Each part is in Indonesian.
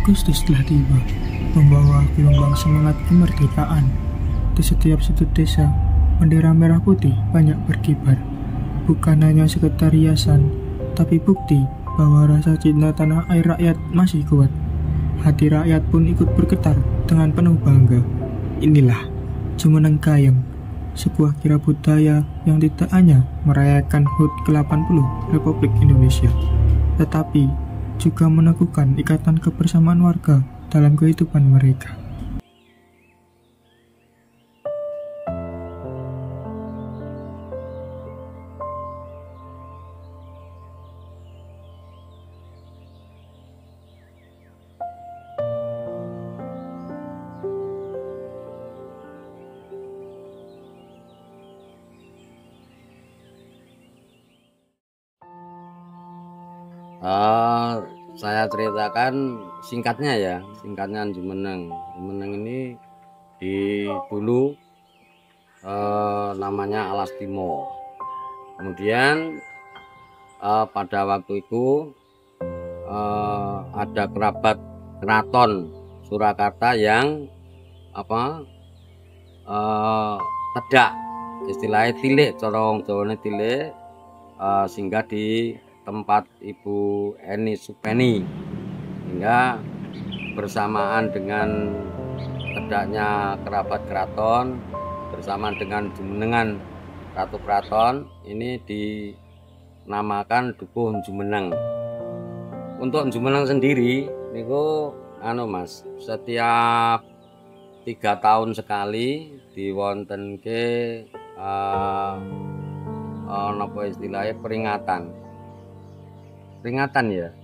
Agustus telah tiba, membawa gelombang semangat kemerdekaan. Di setiap sudut desa, bendera merah putih banyak berkibar. Bukan hanya sekedar hiasan, tapi bukti bahwa rasa cinta tanah air rakyat masih kuat. Hati rakyat pun ikut bergetar dengan penuh bangga. Inilah Jumeneng Gayeng, sebuah kira budaya yang tidak hanya merayakan HUT ke-80 Republik Indonesia, tetapi juga meneguhkan ikatan kebersamaan warga dalam kehidupan mereka. Saya ceritakan singkatnya Jumeneng. Jumeneng ini dulu namanya Alas Timur. Kemudian pada waktu itu ada kerabat keraton Surakarta yang tedak, istilahnya tilik, corong Jawane tilik, singgah di tempat Ibu Eni Supeni, hingga bersamaan dengan tedaknya kerabat keraton, bersamaan dengan jumenengan Ratu Keraton, ini dinamakan Dukuh Jumeneng. Untuk Jumeneng sendiri niku Mas, setiap 3 tahun sekali diwontenke napa istilahnya peringatan ya.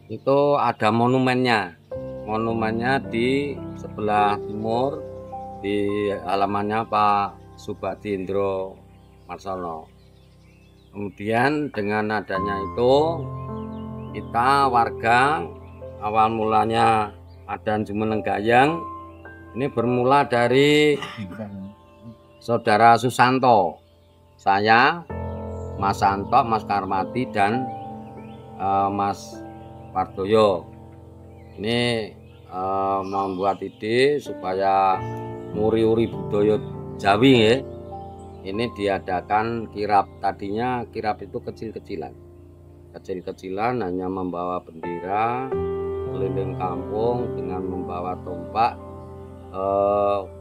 Itu ada monumennya di sebelah timur, di halamannya Pak Subadi Indro Marsono. Kemudian dengan adanya itu, kita warga awal mulanya ada Jumeneng Gayeng ini bermula dari Saudara Susanto, saya, Mas Santo, Mas Karmati, dan Mas Pardoyo. Ini membuat ide supaya muri-uri budaya Jawi ya. Ini diadakan kirap. Tadinya kirap itu kecil-kecilan hanya membawa bendera keliling kampung dengan membawa tombak,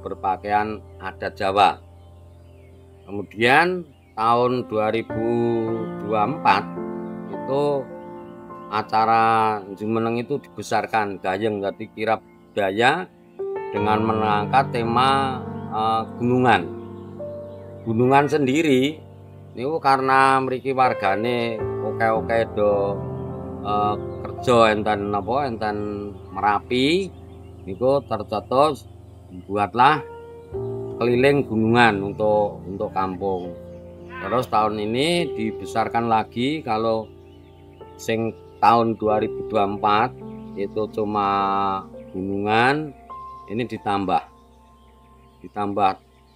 berpakaian adat Jawa. Kemudian tahun 2024 itu acara Jumeneng itu dibesarkan Gayeng, jadi kirap budaya dengan mengangkat tema gunungan sendiri niku karena mriki wargane oke do kerja enten Merapi niku tercetus buatlah keliling gunungan untuk kampung. Terus tahun ini dibesarkan lagi, kalau sing tahun 2024 itu cuma gunungan, ini ditambah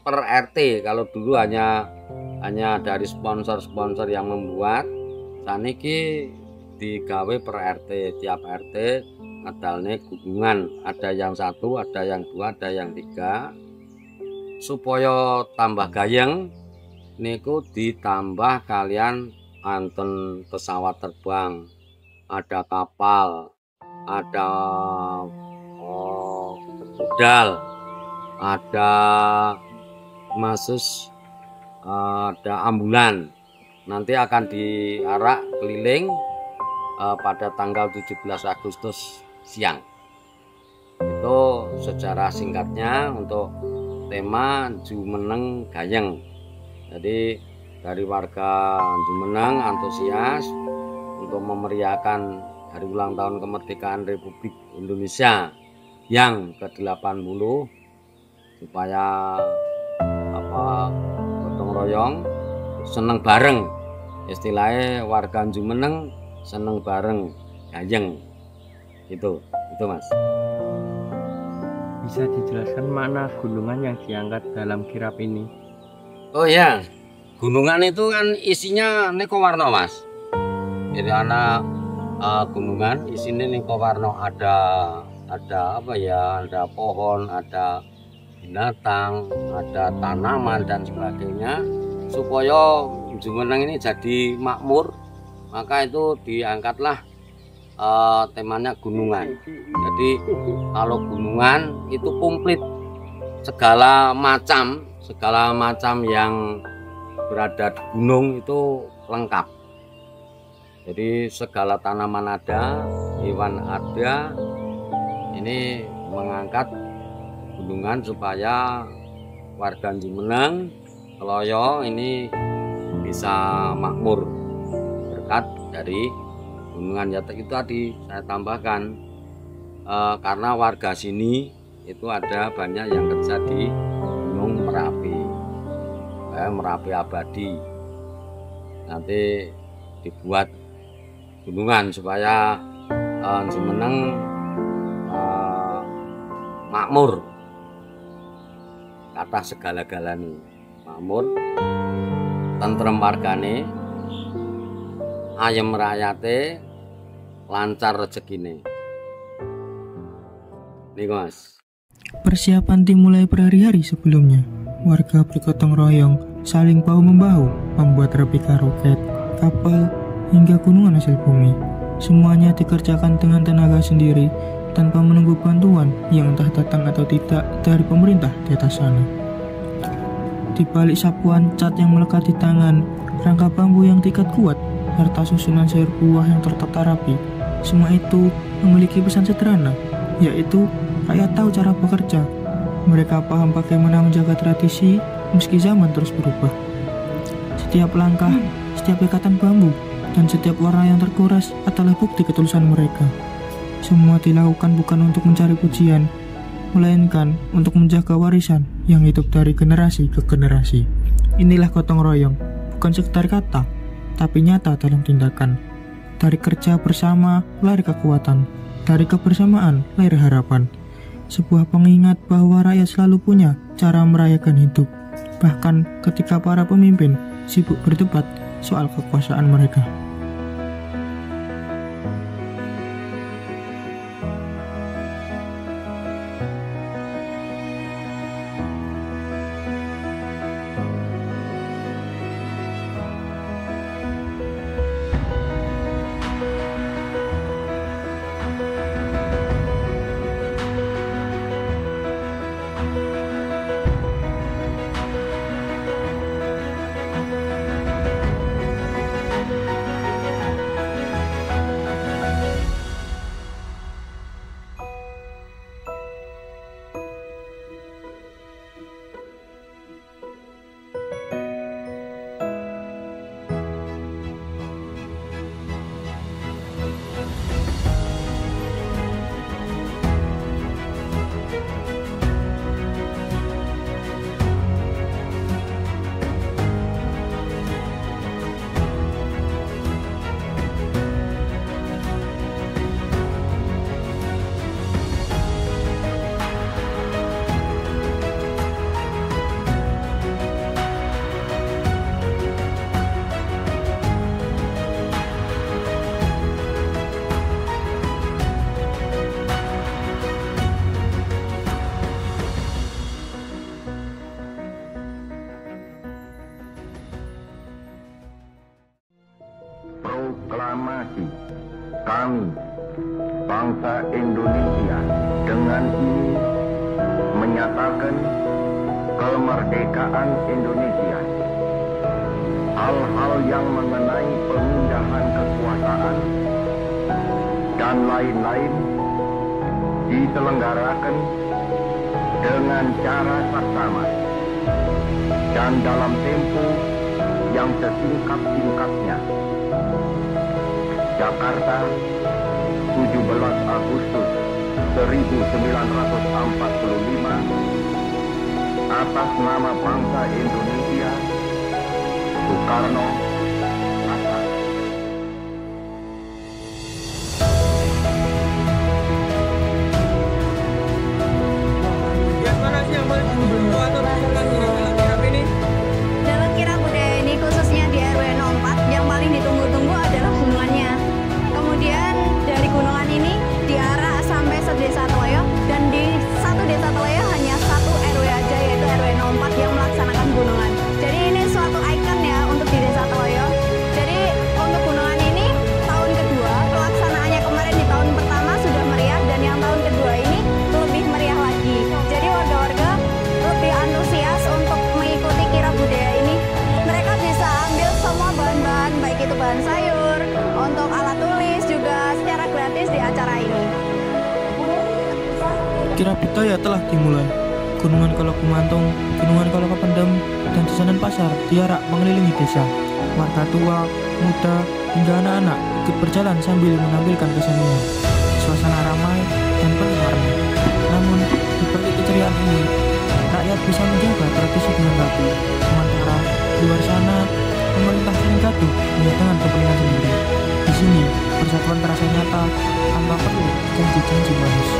per RT. Kalau dulu hanya dari sponsor yang membuat, saniki digawe per RT, tiap RT adalne gunungan, ada yang 1, ada yang 2, ada yang 3, supaya tambah gayeng niku ditambah kalian anten pesawat terbang, ada kapal, ada rudal, ada ada ambulan. Nanti akan diarak keliling pada tanggal 17 Agustus siang. Itu sejarah singkatnya untuk tema Jumeneng Gayeng. Jadi dari warga Jumeneng antusias untuk memeriahkan hari ulang tahun kemerdekaan Republik Indonesia yang ke-80, supaya gotong royong, seneng bareng, istilahnya warga Jumeneng seneng bareng Gayeng. Itu Mas. Bisa dijelaskan mana gunungan yang diangkat dalam kirap ini? Oh ya, gunungan itu kan isinya neko warna Mas. Jadi anak gunungan isine ning warna ada apa ya, ada pohon, ada binatang, ada tanaman dan sebagainya, supaya Jumeneng ini jadi makmur, maka itu diangkatlah temanya gunungan. Jadi kalau gunungan itu komplit segala macam yang berada di gunung itu lengkap. Jadi segala tanaman ada, hewan ada. Ini mengangkat gunungan supaya warga Jumeneng, Keloyo ini bisa makmur berkat dari gunungan. Ya itu tadi saya tambahkan, karena warga sini itu ada banyak yang kerja di Gunung Merapi, Merapi abadi. Nanti dibuat gunungan supaya Jumeneng makmur, kata segala-galane makmur, tentrem wargane, ayem rakyate, lancar rezekine. Nih Mas. Persiapan dimulai berhari-hari sebelumnya. Warga bergotong royong, saling bahu-membahu, membuat replika roket, kapal, hingga gunungan hasil bumi. Semuanya dikerjakan dengan tenaga sendiri, tanpa menunggu bantuan yang entah datang atau tidak dari pemerintah di atas sana. Di balik sapuan cat yang melekat di tangan, rangka bambu yang diikat kuat, serta susunan sayur buah yang tertata rapi, semua itu memiliki pesan sederhana, yaitu rakyat tahu cara bekerja. Mereka paham bagaimana menjaga tradisi meski zaman terus berubah. Setiap langkah, setiap ikatan bambu, dan setiap warna yang terkuras adalah bukti ketulusan mereka. Semua dilakukan bukan untuk mencari pujian, melainkan untuk menjaga warisan yang hidup dari generasi ke generasi. Inilah gotong royong, bukan sekedar kata, tapi nyata dalam tindakan. Dari kerja bersama lahir kekuatan, dari kebersamaan lahir harapan. Sebuah pengingat bahwa rakyat selalu punya cara merayakan hidup, bahkan ketika para pemimpin sibuk berdebat soal kekuasaan mereka. Proklamasi kami, bangsa Indonesia, dengan ini menyatakan kemerdekaan Indonesia. Hal-hal yang mengenai pemindahan kekuasaan dan lain-lain diselenggarakan dengan cara saksama dan dalam tempo yang sesingkat-singkatnya. Jakarta, 17 Agustus 1945, atas nama bangsa Indonesia, Soekarno, Hatta. Dalam kirab budaya ini khususnya di RW 04 yang paling ditunggu-tunggu adalah gunungannya. Kemudian Kirap budaya telah dimulai. Gunungan Kolokumantung, Gunungan Kolokapendem, dan Jajanan Pasar diarak mengelilingi desa. Warga tua, muda, hingga anak-anak ikut berjalan sambil menampilkan kesenian. Suasana ramai dan penuh warna. Namun, di balik keceriaan ini, rakyat bisa menjaga tradisi dengan rapi. Sementara di luar sana, pemerintah sering gaduh hanya dengan kepentingan sendiri. Di sini, persatuan terasa nyata tanpa perlu janji-janji manis.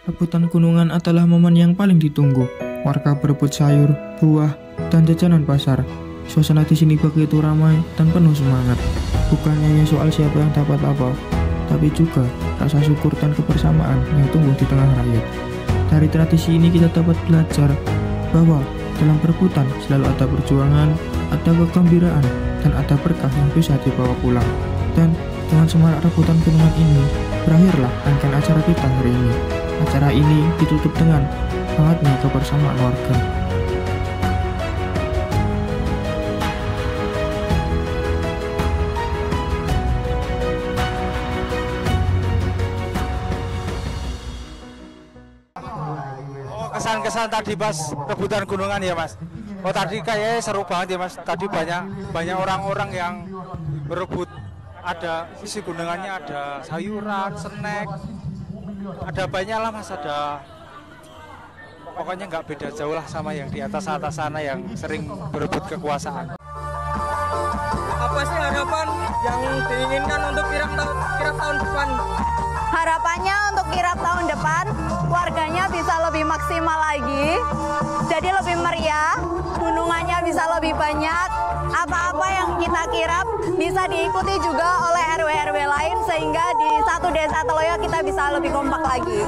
Rebutan gunungan adalah momen yang paling ditunggu. Warga berebut sayur, buah, dan jajanan pasar. Suasana di sini begitu ramai dan penuh semangat. Bukan hanya soal siapa yang dapat apa, tapi juga rasa syukur dan kebersamaan yang tumbuh di tengah rakyat. Dari tradisi ini kita dapat belajar bahwa dalam perebutan selalu ada perjuangan, ada kegembiraan, dan ada berkah yang bisa dibawa pulang. Dan dengan semarak rebutan gunungan ini, berakhirlah rangkaian acara kita hari ini. Acara ini ditutup dengan hangatnya kebersamaan warga. Kesan-kesan tadi pas rebutan gunungan ya Mas. Oh tadi kayaknya seru banget ya Mas. Tadi banyak orang-orang yang berebut. Ada isi gunungannya, ada sayuran, snack, ada banyak lah Mas. Ada pokoknya nggak beda jauh lah sama yang di atas sana yang sering berebut kekuasaan. Apa sih harapan yang diinginkan untuk kirap tahun depan? Harapannya untuk kirap tahun depan warganya bisa lebih maksimal lagi, jadi lebih meriah, gunungannya bisa lebih banyak, apa-apa yang kita kirap bisa diikuti juga oleh RW-RW lain sehingga di satu desa Teloyo kita bisa lebih kompak lagi.